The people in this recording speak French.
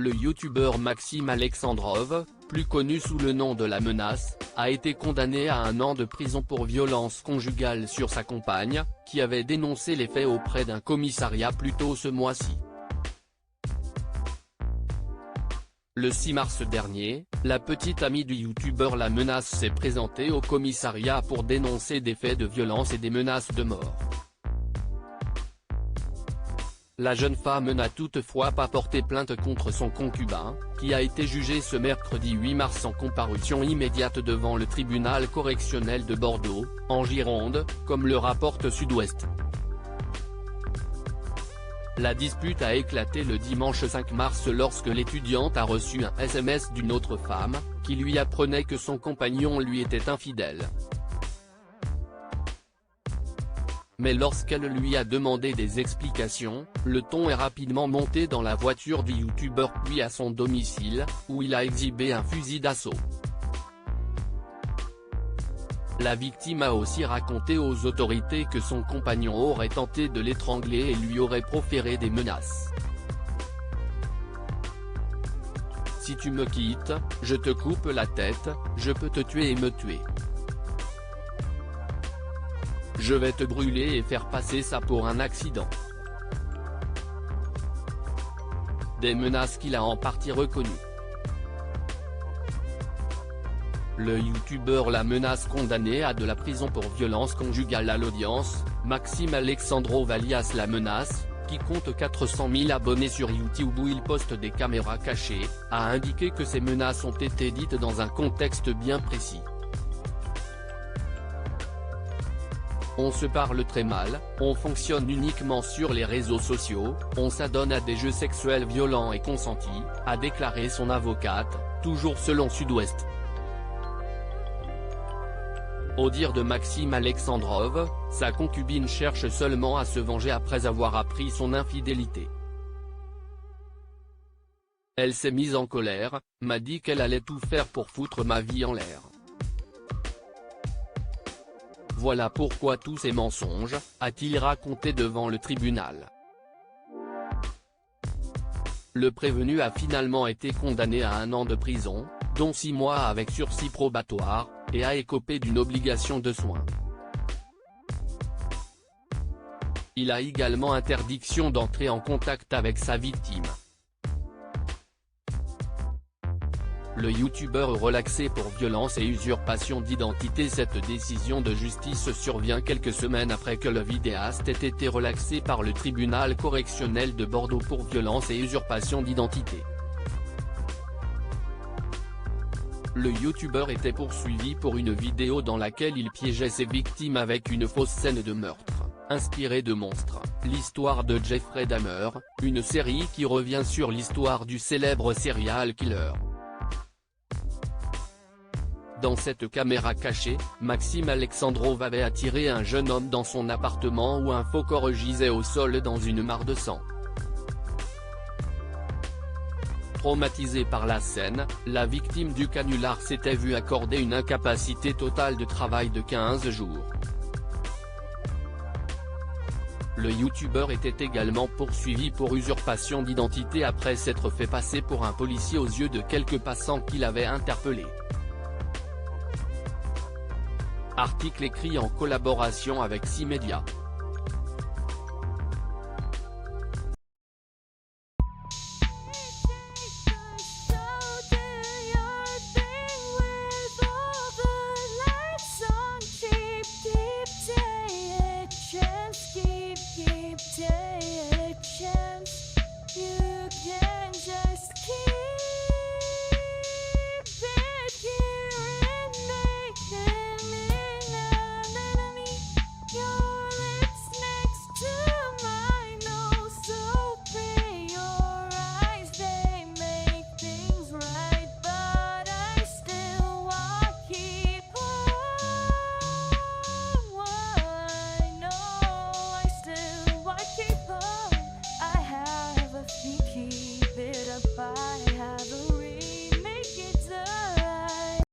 Le youtubeur Maxime Alexandrov, plus connu sous le nom de La Menace, a été condamné à 1 an de prison pour violence conjugale sur sa compagne, qui avait dénoncé les faits auprès d'un commissariat plus tôt ce mois-ci. Le 6 mars dernier, la petite amie du youtubeur La Menace s'est présentée au commissariat pour dénoncer des faits de violence et des menaces de mort. La jeune femme n'a toutefois pas porté plainte contre son concubin, qui a été jugé ce mercredi 8 mars en comparution immédiate devant le tribunal correctionnel de Bordeaux, en Gironde, comme le rapporte Sud-Ouest. La dispute a éclaté le dimanche 5 mars lorsque l'étudiante a reçu un SMS d'une autre femme, qui lui apprenait que son compagnon lui était infidèle. Mais lorsqu'elle lui a demandé des explications, le ton est rapidement monté dans la voiture du youtubeur puis à son domicile, où il a exhibé un fusil d'assaut. La victime a aussi raconté aux autorités que son compagnon aurait tenté de l'étrangler et lui aurait proféré des menaces. « Si tu me quittes, je te coupe la tête, je peux te tuer et me tuer. Je vais te brûler et faire passer ça pour un accident. » Des menaces qu'il a en partie reconnues. Le youtubeur La Menace condamné à de la prison pour violence conjugale à l'audience, Maxime Alexandrov alias La Menace, qui compte 400 000 abonnés sur YouTube où il poste des caméras cachées, a indiqué que ces menaces ont été dites dans un contexte bien précis. On se parle très mal, on fonctionne uniquement sur les réseaux sociaux, on s'adonne à des jeux sexuels violents et consentis, a déclaré son avocate, toujours selon Sud-Ouest. Au dire de Maxime Alexandrov, sa concubine cherche seulement à se venger après avoir appris son infidélité. Elle s'est mise en colère, m'a dit qu'elle allait tout faire pour foutre ma vie en l'air. Voilà pourquoi tous ces mensonges, a-t-il raconté devant le tribunal. Le prévenu a finalement été condamné à 1 an de prison, dont 6 mois avec sursis probatoire, et a écopé d'une obligation de soins. Il a également interdiction d'entrer en contact avec sa victime. Le youtubeur relaxé pour violence et usurpation d'identité. Cette décision de justice survient quelques semaines après que le vidéaste ait été relaxé par le tribunal correctionnel de Bordeaux pour violence et usurpation d'identité. Le youtubeur était poursuivi pour une vidéo dans laquelle il piégeait ses victimes avec une fausse scène de meurtre, inspirée de Monstre, l'histoire de Jeffrey Dahmer, une série qui revient sur l'histoire du célèbre serial killer. Dans cette caméra cachée, Maxime Alexandrov avait attiré un jeune homme dans son appartement où un faux corps gisait au sol dans une mare de sang. Traumatisée par la scène, la victime du canular s'était vue accorder une incapacité totale de travail de 15 jours. Le youtubeur était également poursuivi pour usurpation d'identité après s'être fait passer pour un policier aux yeux de quelques passants qu'il avait interpellés. Article écrit en collaboration avec 6 médias.